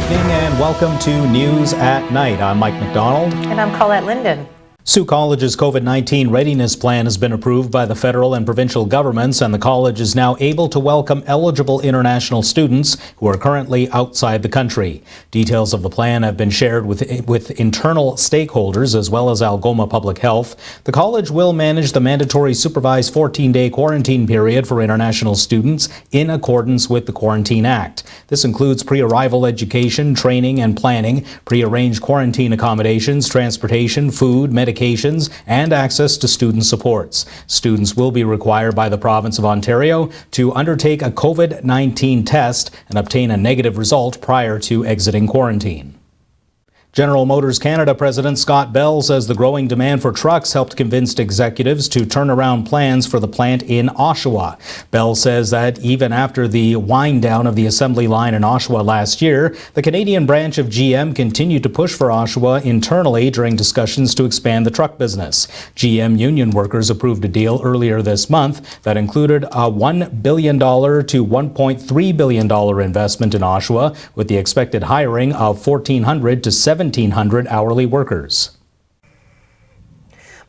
evening and welcome to News at Night. I'm Mike McDonald. And I'm Colette Linden. Sault College's COVID-19 readiness plan has been approved by the federal and provincial governments, and the college is now able to welcome eligible international students who are currently outside the country. Details of the plan have been shared with internal stakeholders as well as Algoma Public Health. The college will manage the mandatory supervised 14-day quarantine period for international students in accordance with the Quarantine Act. This includes pre-arrival education, training and planning, pre-arranged quarantine accommodations, transportation, food, medications, and access to student supports. Students will be required by the province of Ontario to undertake a COVID-19 test and obtain a negative result prior to exiting quarantine. General Motors Canada President Scott Bell says the growing demand for trucks helped convince executives to turn around plans for the plant in Oshawa. Bell says that even after the wind down of the assembly line in Oshawa last year, the Canadian branch of GM continued to push for Oshawa internally during discussions to expand the truck business. GM union workers approved a deal earlier this month that included a $1 billion to $1.3 billion investment in Oshawa, with the expected hiring of 1,400 to 1,700 hourly workers.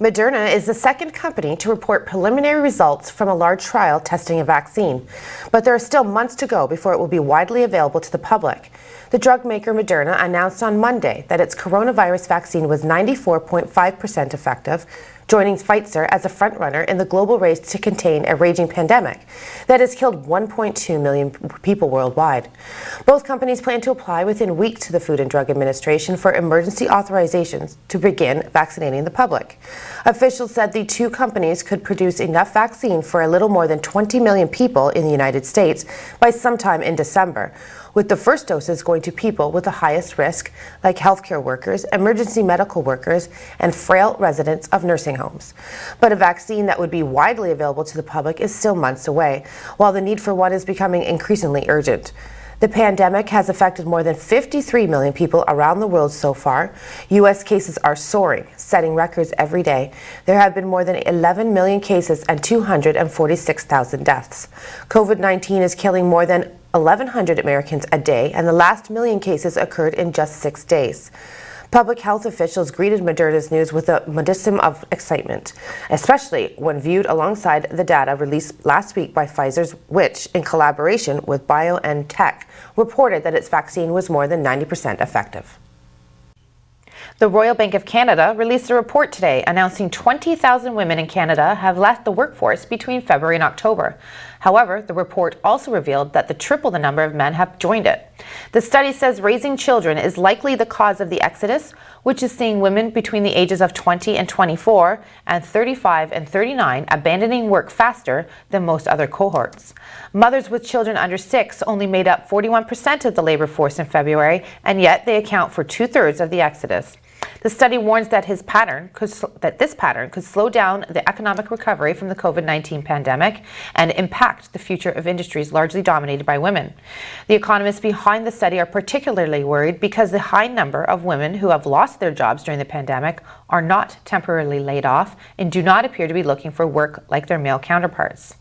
Moderna is the second company to report preliminary results from a large trial testing a vaccine, but there are still months to go before it will be widely available to the public. The drug maker Moderna announced on Monday that its coronavirus vaccine was 94.5% effective, joining Pfizer as a frontrunner in the global race to contain a raging pandemic that has killed 1.2 million people worldwide. Both companies plan to apply within weeks to the Food and Drug Administration for emergency authorizations to begin vaccinating the public. Officials said the two companies could produce enough vaccine for a little more than 20 million people in the United States by sometime in December, with the first doses going to people with the highest risk, like healthcare workers, emergency medical workers, and frail residents of nursing homes. But a vaccine that would be widely available to the public is still months away, while the need for one is becoming increasingly urgent. The pandemic has affected more than 53 million people around the world so far. U.S. cases are soaring, setting records every day. There have been more than 11 million cases and 246,000 deaths. COVID-19 is killing more than 1,100 Americans a day, and the last million cases occurred in just 6 days. Public health officials greeted Moderna's news with a modicum of excitement, especially when viewed alongside the data released last week by Pfizer's, which, in collaboration with BioNTech, reported that its vaccine was more than 90% effective. The Royal Bank of Canada released a report today announcing 20,000 women in Canada have left the workforce between February and October. However, the report also revealed that triple the number of men have joined it. The study says raising children is likely the cause of the exodus, which is seeing women between the ages of 20 and 24 and 35 and 39 abandoning work faster than most other cohorts. Mothers with children under 6 only made up 41% of the labor force in February, and yet they account for 2/3 of the exodus. The study warns that this pattern could slow down the economic recovery from the COVID-19 pandemic and impact the future of industries largely dominated by women. The economists behind the study are particularly worried because the high number of women who have lost their jobs during the pandemic are not temporarily laid off and do not appear to be looking for work like their male counterparts.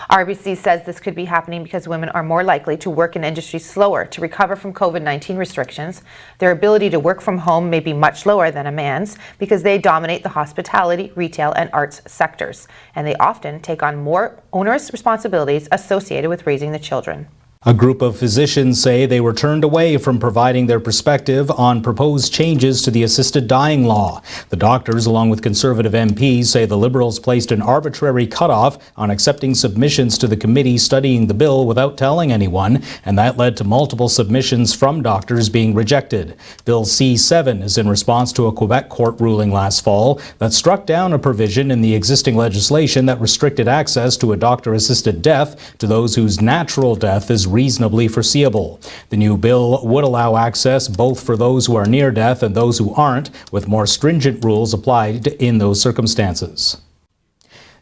RBC says this could be happening because women are more likely to work in industries slower to recover from COVID-19 restrictions. Their ability to work from home may be much lower than a man's because they dominate the hospitality, retail, and arts sectors, and they often take on more onerous responsibilities associated with raising the children. A group of physicians say they were turned away from providing their perspective on proposed changes to the assisted dying law. The doctors, along with Conservative MPs, say the Liberals placed an arbitrary cutoff on accepting submissions to the committee studying the bill without telling anyone, and that led to multiple submissions from doctors being rejected. Bill C-7 is in response to a Quebec court ruling last fall that struck down a provision in the existing legislation that restricted access to a doctor-assisted death to those whose natural death is reasonably foreseeable. The new bill would allow access both for those who are near death and those who aren't, with more stringent rules applied in those circumstances.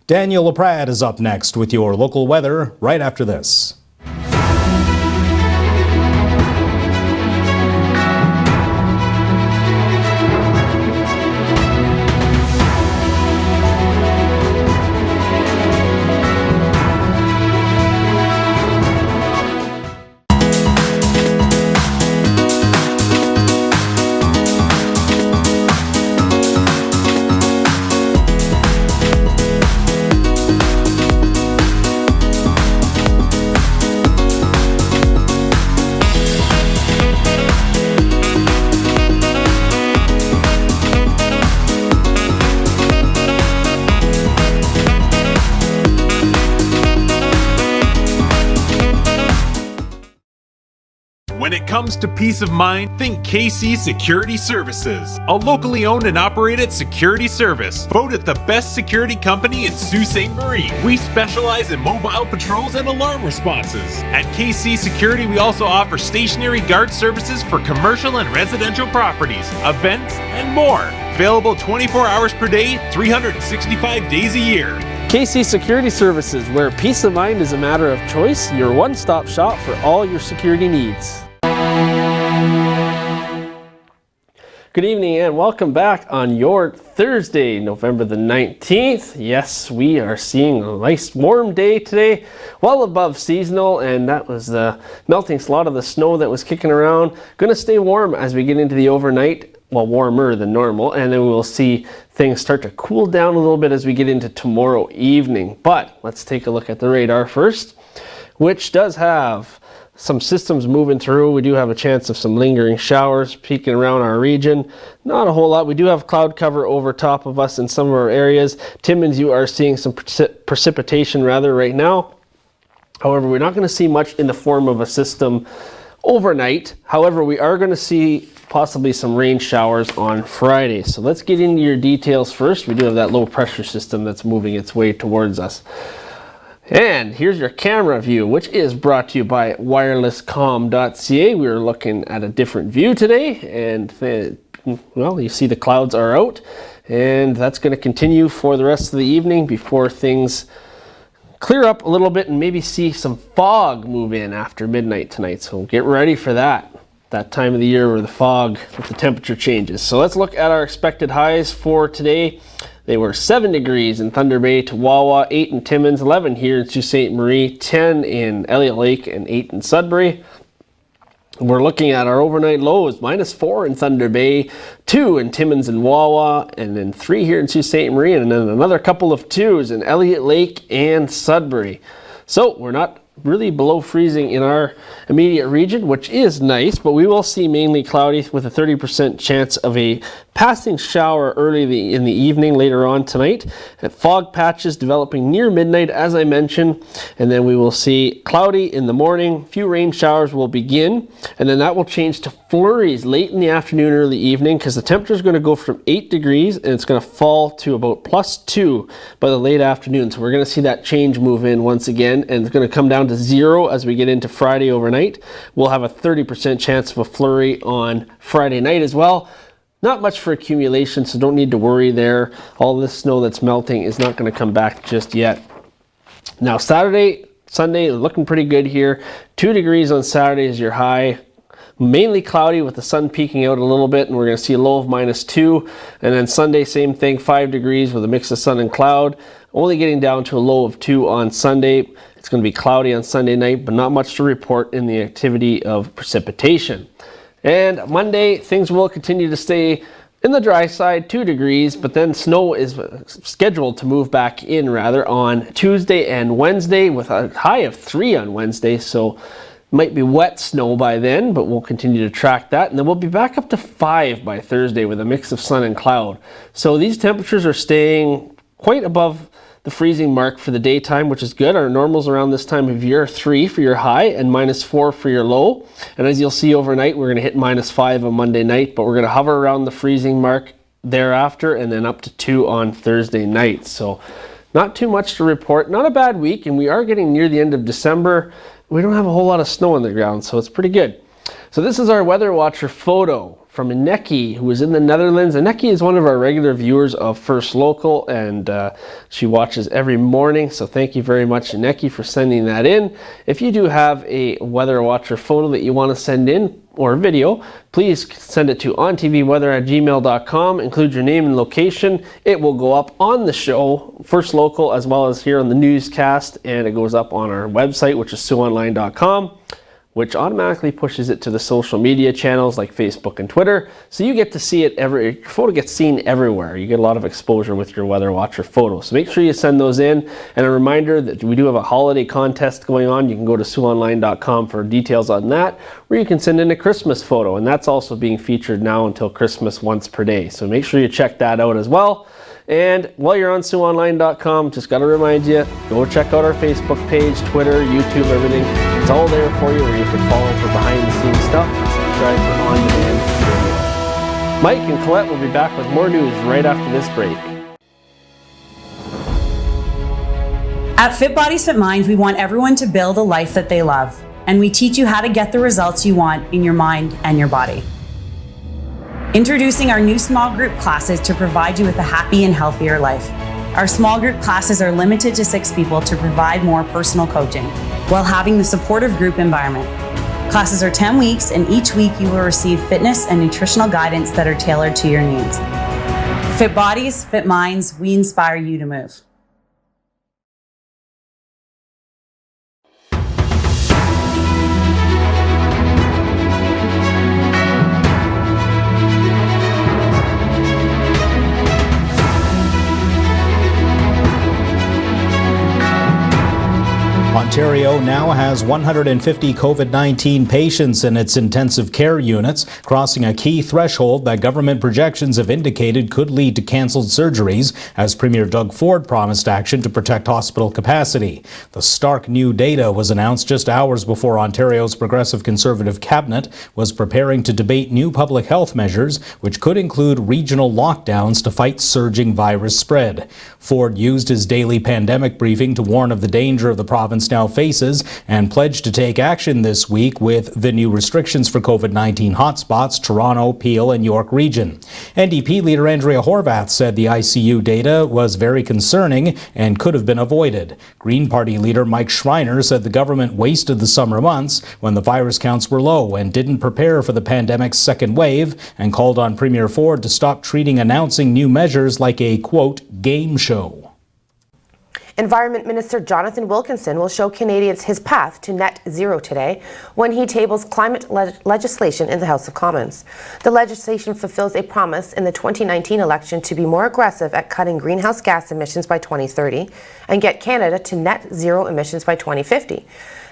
Daniel LaPrade is up next with your local weather right after this. When it comes to peace of mind, think KC Security Services, a locally owned and operated security service, voted the best security company in Sault Ste. Marie. We specialize in mobile patrols and alarm responses. At KC Security, we also offer stationary guard services for commercial and residential properties, events, and more. Available 24 hours per day, 365 days a year. KC Security Services, where peace of mind is a matter of choice, your one-stop shop for all your security needs. Good evening and welcome back on your Thursday, November the 19th. Yes, we are seeing a nice warm day today, well above seasonal, and that was melting a lot of the snow that was kicking around. Going to stay warm as we get into the overnight. Well, warmer than normal, and then we'll see things start to cool down a little bit as we get into tomorrow evening. But let's take a look at the radar first, which does have some systems moving through. We do have a chance of some lingering showers peeking around our region. Not a whole lot. We do have cloud cover over top of us in some of our areas. Timmins, you are seeing some precipitation right now. However, we're not going to see much in the form of a system overnight. However, we are going to see possibly some rain showers on Friday. So let's get into your details first. We do have that low pressure system that's moving its way towards us. And here's your camera view, which is brought to you by wirelesscom.ca. We are looking at a different view today, and well, you see the clouds are out, and that's going to continue for the rest of the evening before things clear up a little bit and maybe see some fog move in after midnight tonight. So get ready for that time of the year where the fog with the temperature changes. So let's look at our expected highs for today. They were 7 degrees in Thunder Bay to Wawa, 8 in Timmins, 11 here in Sault Ste. Marie, 10 in Elliott Lake, and 8 in Sudbury. We're looking at our overnight lows, -4 in Thunder Bay, 2 in Timmins and Wawa, and then 3 here in Sault Ste. Marie, and then another couple of 2s in Elliott Lake and Sudbury. So we're not really below freezing in our immediate region, which is nice, but we will see mainly cloudy with a 30% chance of a passing shower early in the evening later on tonight. Fog patches developing near midnight, as I mentioned, and then we will see cloudy in the morning. Few rain showers will begin, and then that will change to flurries late in the afternoon, early evening, because the temperature is going to go from 8 degrees and it's going to fall to about +2 by the late afternoon. So we're going to see that change move in once again, and it's going to come down to 0 as we get into Friday overnight. We'll have a 30% chance of a flurry on Friday night as well. Not much for accumulation, so don't need to worry there. All this snow that's melting is not going to come back just yet. Now Saturday, Sunday, looking pretty good here. 2 degrees on Saturday is your high. Mainly cloudy with the sun peeking out a little bit, and we're going to see a low of -2. And then Sunday, same thing, 5 degrees with a mix of sun and cloud. Only getting down to a low of 2 on Sunday. It's going to be cloudy on Sunday night, but not much to report in the activity of precipitation. And Monday, things will continue to stay in the dry side, 2 degrees, but then snow is scheduled to move back in on Tuesday and Wednesday with a high of 3 on Wednesday. So might be wet snow by then, but we'll continue to track that. And then we'll be back up to 5 by Thursday with a mix of sun and cloud. So these temperatures are staying quite above the freezing mark for the daytime, which is good. Our normals around this time of year are 3 for your high and -4 for your low. And as you'll see overnight, we're going to hit -5 on Monday night, but we're going to hover around the freezing mark thereafter, and then up to 2 on Thursday night. So not too much to report. Not a bad week, and we are getting near the end of December. We don't have a whole lot of snow on the ground, so it's pretty good. So this is our Weather Watcher photo from Ineki, who is in the Netherlands. Ineki is one of our regular viewers of First Local, and she watches every morning. So thank you very much, Ineki, for sending that in. If you do have a Weather Watcher photo that you want to send in, or video, please send it to ontvweather@gmail.com. Include your name and location. It will go up on the show, First Local, as well as here on the newscast, and it goes up on our website, which is SiouxOnline.com, which automatically pushes it to the social media channels like Facebook and Twitter. So you get to see it your photo gets seen everywhere. You get a lot of exposure with your Weather Watcher photos. So make sure you send those in. And a reminder that we do have a holiday contest going on. You can go to SiouxOnline.com for details on that, or you can send in a Christmas photo, and that's also being featured now until Christmas once per day. So make sure you check that out as well. And while you're on SiouxOnline.com, just got to remind you, go check out our Facebook page, Twitter, YouTube, everything. It's all there for you where you can follow for behind-the-scenes stuff and subscribe for on-demand video. Mike and Colette will be back with more news right after this break. At Fit Bodies, Fit Minds, we want everyone to build a life that they love, and we teach you how to get the results you want in your mind and your body. Introducing our new small group classes to provide you with a happy and healthier life. Our small group classes are limited to 6 people to provide more personal coaching, while having the supportive group environment. Classes are 10 weeks, and each week you will receive fitness and nutritional guidance that are tailored to your needs. Fit Bodies, Fit Minds, we inspire you to move. Ontario now has 150 COVID-19 patients in its intensive care units, crossing a key threshold that government projections have indicated could lead to cancelled surgeries, as Premier Doug Ford promised action to protect hospital capacity. The stark new data was announced just hours before Ontario's Progressive Conservative cabinet was preparing to debate new public health measures, which could include regional lockdowns to fight surging virus spread. Ford used his daily pandemic briefing to warn of the danger of the province now faces and pledged to take action this week with the new restrictions for COVID-19 hotspots, Toronto, Peel and York region. NDP leader Andrea Horwath said the ICU data was very concerning and could have been avoided. Green Party leader Mike Schreiner said the government wasted the summer months when the virus counts were low and didn't prepare for the pandemic's second wave, and called on Premier Ford to stop treating announcing new measures like a, quote, game show. Environment Minister Jonathan Wilkinson will show Canadians his path to net zero today when he tables climate legislation in the House of Commons. The legislation fulfills a promise in the 2019 election to be more aggressive at cutting greenhouse gas emissions by 2030 and get Canada to net zero emissions by 2050.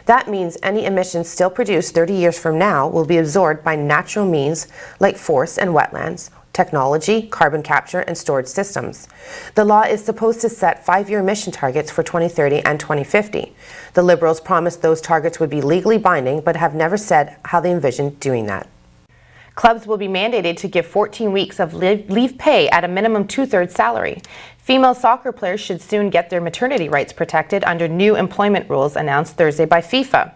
That means any emissions still produced 30 years from now will be absorbed by natural means like forests and wetlands, technology, carbon capture, and storage systems. The law is supposed to set 5-year emission targets for 2030 and 2050. The Liberals promised those targets would be legally binding, but have never said how they envision doing that. Clubs will be mandated to give 14 weeks of leave pay at a minimum 2/3 salary. Female soccer players should soon get their maternity rights protected under new employment rules announced Thursday by FIFA.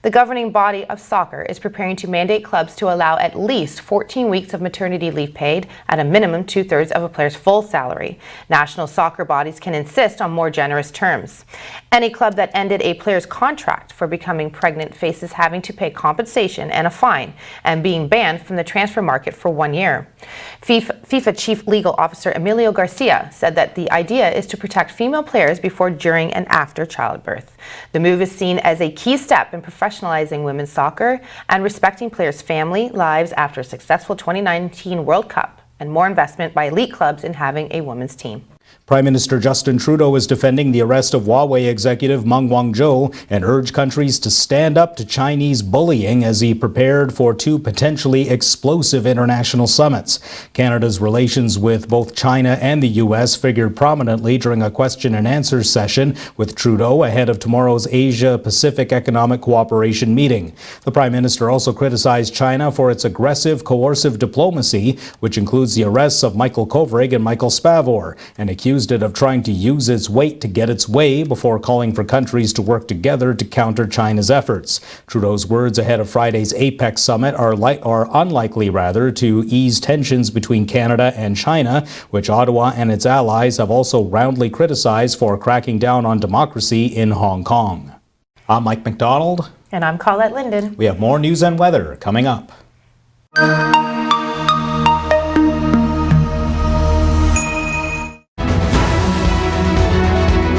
The governing body of soccer is preparing to mandate clubs to allow at least 14 weeks of maternity leave paid at a minimum 2/3 of a player's full salary. National soccer bodies can insist on more generous terms. Any club that ended a player's contract for becoming pregnant faces having to pay compensation and a fine and being banned from the transfer market for 1 year. FIFA Chief Legal Officer Emilio Garcia said that the idea is to protect female players before, during, and after childbirth. The move is seen as a key step in professionalizing women's soccer and respecting players' family lives after a successful 2019 World Cup and more investment by elite clubs in having a women's team. Prime Minister Justin Trudeau is defending the arrest of Huawei executive Meng Wanzhou and urged countries to stand up to Chinese bullying as he prepared for 2 potentially explosive international summits. Canada's relations with both China and the U.S. figured prominently during a question and answer session with Trudeau ahead of tomorrow's Asia-Pacific Economic Cooperation meeting. The Prime Minister also criticized China for its aggressive, coercive diplomacy, which includes the arrests of Michael Kovrig and Michael Spavor, and accused it of trying to use its weight to get its way before calling for countries to work together to counter China's efforts. Trudeau's words ahead of Friday's APEC summit are unlikely to ease tensions between Canada and China, which Ottawa and its allies have also roundly criticized for cracking down on democracy in Hong Kong. I'm Mike McDonald. And I'm Colette Linden. We have more news and weather coming up.